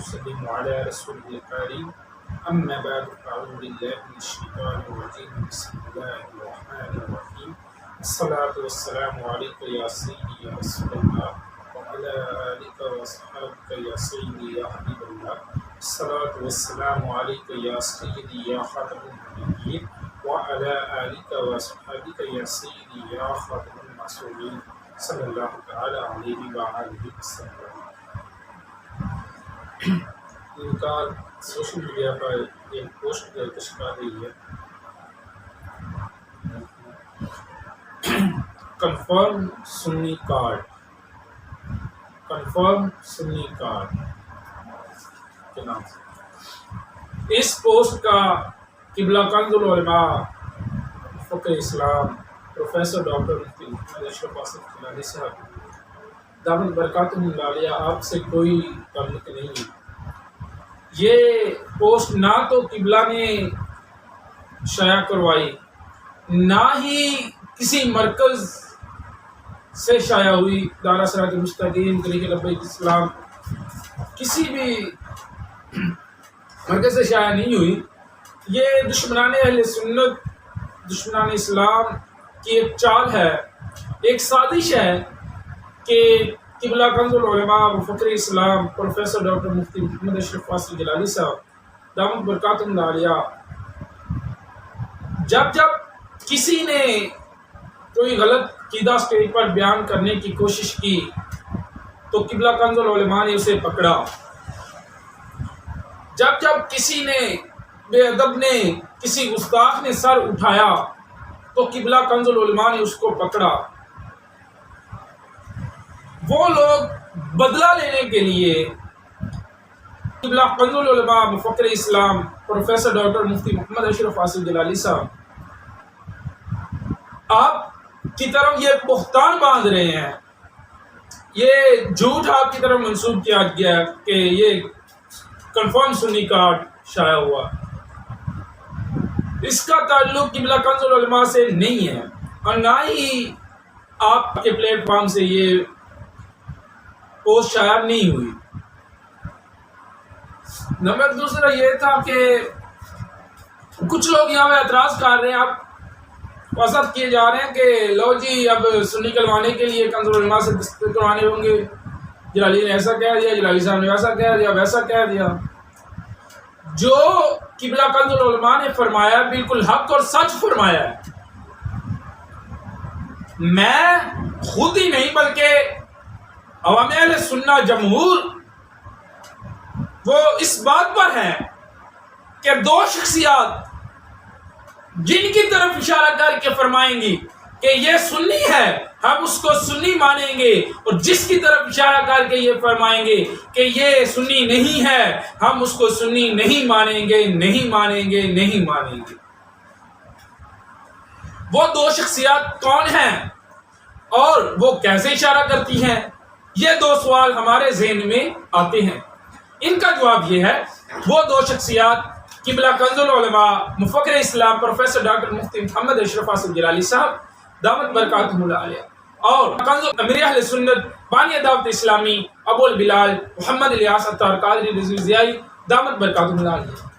ونسلم على رسول الكريم أما بعد أعوذ بالله من الشيطان الرجيم بسم الله الرحمن الرحيم الصلاة والسلام عليك يا سيدي يا رسول الله وعلى آلك وأصحابك يا سيدي يا حبيب الله الصلاة والسلام عليك يا سيدي يا خاتم النبيين وعلى آلك وأصحابك يا سيدي يا خاتم المعصومين صلی اللہ تعالی علیہ وآلہ وسلم۔ ان کا سوشل میڈیا پر ایک پوسٹ کشکا گئی ہے، کنفرم سنی کارڈ، کنفرم سنی کارڈ کے نام سے۔ اس پوسٹ کا قبلہ کنز العلماء فقہ اسلام پروفیسر ڈاکٹر مفتی محمد اشرف آصف گیلانی صاحب دامت برکاتہم العالیہ آپ سے کوئی تعلق نہیں ہے۔ یہ پوسٹ نہ تو قبلہ نے شائع کروائی، نہ ہی کسی مرکز سے شائع ہوئی، دارا صراط المستقیم، طریق لبیک اسلام، کسی بھی مرکز سے شائع نہیں ہوئی۔ یہ دشمنان اہل سنت، دشمنان اسلام کی ایک چال ہے، ایک سازش ہے کہ قبلہ کنز العلماء وفقر اسلام پروفیسر ڈاکٹر مفتی محمد اشرف آصف گیلانی صاحب دامت برکاتہم العالیہ جب کسی نے کوئی غلط عقیدہ اسٹیج پر بیان کرنے کی کوشش کی تو قبلہ کنز العلماء نے اسے پکڑا، جب کسی نے بے ادب نے، کسی گستاخ نے سر اٹھایا تو قبلہ کنز العلماء نے اس کو پکڑا۔ وہ لوگ بدلہ لینے کے لیے قبلہ کنز العلماء مفکر اسلام پروفیسر ڈاکٹر مفتی محمد اشرف آصف گیلانی صاحب آپ کی طرف یہ بہتان باندھ رہے ہیں، یہ جھوٹ آپ کی طرف منسوب کیا گیا کہ یہ کنفرم سنی کارڈ شائع ہوا۔ اس کا تعلق قبلہ کنز العلماء سے نہیں ہے اور نہ ہی آپ کے پلیٹ فارم سے یہ پوسٹ شائع نہیں ہوئی۔ نمبر دوسرا یہ تھا کہ کچھ لوگ یہاں پہ اعتراض کر رہے ہیں، آپ وسط کیے جا رہے ہیں کہ لو جی اب سنی کلوانے کے لیے کنز العلماء سے دستخط کروانے ہوں گے، جلالی نے ایسا کہہ دیا، جلالی صاحب نے ویسا کہہ دیا، ویسا کہہ دیا۔ جو قبلہ کنز العلماء نے فرمایا بالکل حق اور سچ فرمایا ہے۔ میں خود ہی نہیں بلکہ عوام اہل سنہ جمہور وہ اس بات پر ہیں کہ دو شخصیات جن کی طرف اشارہ کر کے فرمائیں گی کہ یہ سنی ہے ہم اس کو سنی مانیں گے، اور جس کی طرف اشارہ کر کے یہ فرمائیں گے کہ یہ سنی نہیں ہے ہم اس کو سنی نہیں مانیں گے، نہیں مانیں گے، نہیں مانیں گے۔ وہ دو شخصیات کون ہیں اور وہ کیسے اشارہ کرتی ہیں؟ یہ دو سوال ہمارے ذہن میں آتے ہیں۔ ان کا جواب یہ ہے، وہ دو شخصیات قبلہ کنز العلماء مفکر اسلام پروفیسر ڈاکٹر مفتی محمد اشرف آصف گیلانی صاحب دامت برکاتہم العالیہ اور امیر اہل سنت بانی دعوت اسلامی ابو البلال محمد الیاس عطار قادری رضوی ضیائی دامت برکاتہم العالیہ۔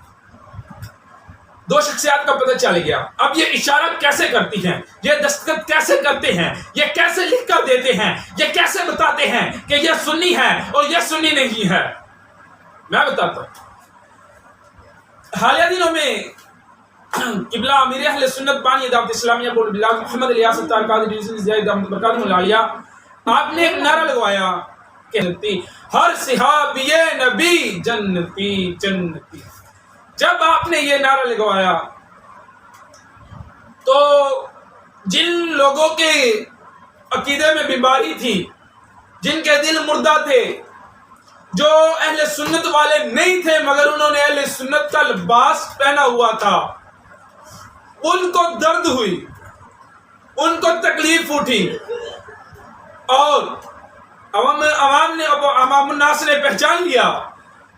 دو شخصیات کا پتہ چل گیا۔ اب یہ اشارہ کیسے کرتی ہیں، یہ دستخط کیسے کرتے ہیں، یہ کیسے لکھ کر دیتے ہیں، یہ کیسے بتاتے ہیں کہ یہ سنی ہے اور یہ سنی نہیں ہے؟ میں بتاتا ہوں۔ حالیہ دنوں میں قبلہ امیر اہل سنت بانی دعوت اسلامی ابو البلال محمد الیاس عطار قادری رضوی ضیائی دامت برکاتہم العالیہ آپ نے ایک نعرہ لگوایا کہ ہر صحابی نبی جنتی جنتی۔ جب آپ نے یہ نعرہ لگوایا تو جن لوگوں کے عقیدے میں بیماری تھی، جن کے دل مردہ تھے، جو اہل سنت والے نہیں تھے مگر انہوں نے اہل سنت کا لباس پہنا ہوا تھا، ان کو درد ہوئی، ان کو تکلیف اٹھی، اور عوام الناس نے پہچان لیا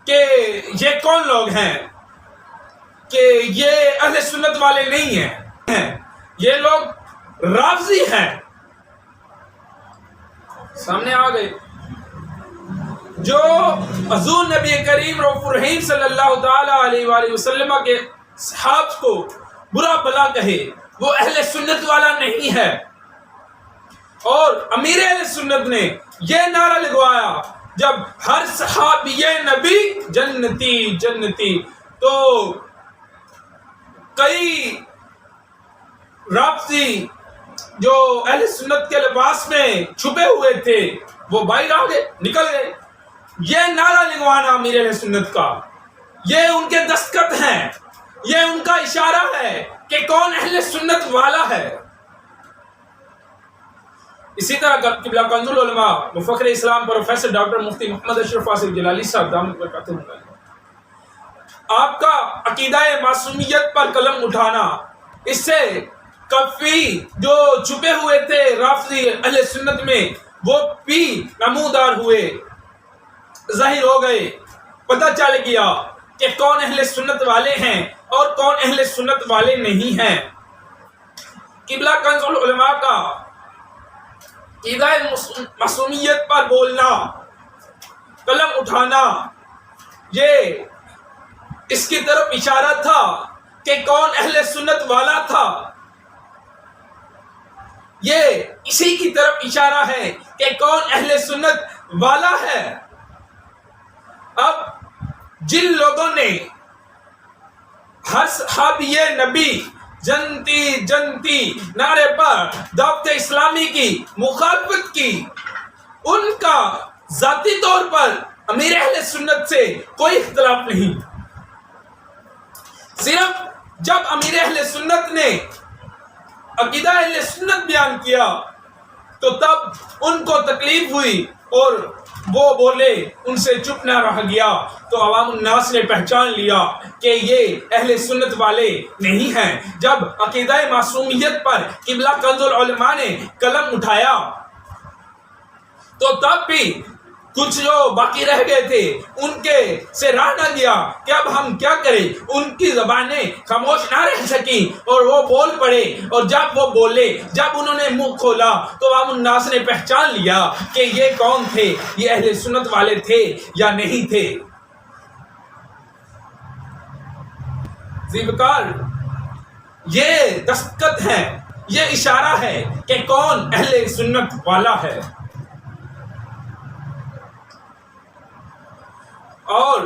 کہ یہ کون لوگ ہیں، کہ یہ اہل سنت والے نہیں ہیں، یہ لوگ رافضی ہیں، سامنے آ گئے۔ جو حضور نبی کریم رؤوف الرحیم صلی اللہ تعالیٰ علیہ وآلہ وسلم کے صحابہ کو برا بھلا کہے وہ اہل سنت والا نہیں ہے۔ اور امیر اہل سنت نے یہ نعرہ لگوایا جب ہر صحابی نبی جنتی جنتی، تو کئی رافضی جو اہل سنت کے لباس میں چھپے ہوئے تھے وہ باہر آ گئے، نکل گئے۔ یہ نعرہ لگوانا امیر اہل سنت کا، یہ ان کے دستخط ہیں، یہ ان کا اشارہ ہے کہ کون اہل سنت والا ہے۔ اسی طرح قبلہ کنز العلماء مفخر اسلام پروفیسر ڈاکٹر مفتی محمد اشرف آصف جلالی صاحب دامت برکاتہ آپ کا عقیدہ معصومیت پر قلم اٹھانا، اس سے کافی جو چھپے ہوئے تھے رافضی اہل سنت میں وہ بھی نمودار ہوئے، ظاہر ہو گئے، پتہ چل گیا کہ کون اہل سنت والے ہیں اور کون اہل سنت والے نہیں ہیں۔ قبلہ کنز العلماء کا عقیدہ معصومیت پر بولنا، قلم اٹھانا، یہ اس کی طرف اشارہ تھا کہ کون اہل سنت والا تھا، یہ اسی کی طرف اشارہ ہے کہ کون اہل سنت والا ہے۔ اب جن لوگوں نے ہر صحابی نبی جنتی جنتی نعرے پر دعوت اسلامی کی مخالفت کی، ان کا ذاتی طور پر امیر اہل سنت سے کوئی اختلاف نہیں۔ صرف جب امیر اہل سنت نے عقیدہ اہل سنت بیان کیا تو تب ان کو تکلیف ہوئی اور وہ بولے، ان سے چپ نہ رہ گیا، تو عوام الناس نے پہچان لیا کہ یہ اہل سنت والے نہیں ہیں۔ جب عقیدہ معصومیت پر قبلہ کنز العلماء نے قلم اٹھایا تو تب بھی کچھ جو باقی رہ گئے تھے ان کے سے رہ نہ گیا کہ اب ہم کیا کریں، ان کی زبانیں خاموش نہ رہ سکیں اور وہ بول پڑے، اور جب وہ بولے، جب انہوں نے منہ کھولا تو عوام الناس نے پہچان لیا کہ یہ کون تھے، یہ اہل سنت والے تھے یا نہیں تھے۔ ذیبکار یہ دستخط ہے، یہ اشارہ ہے کہ کون اہل سنت والا ہے۔ اور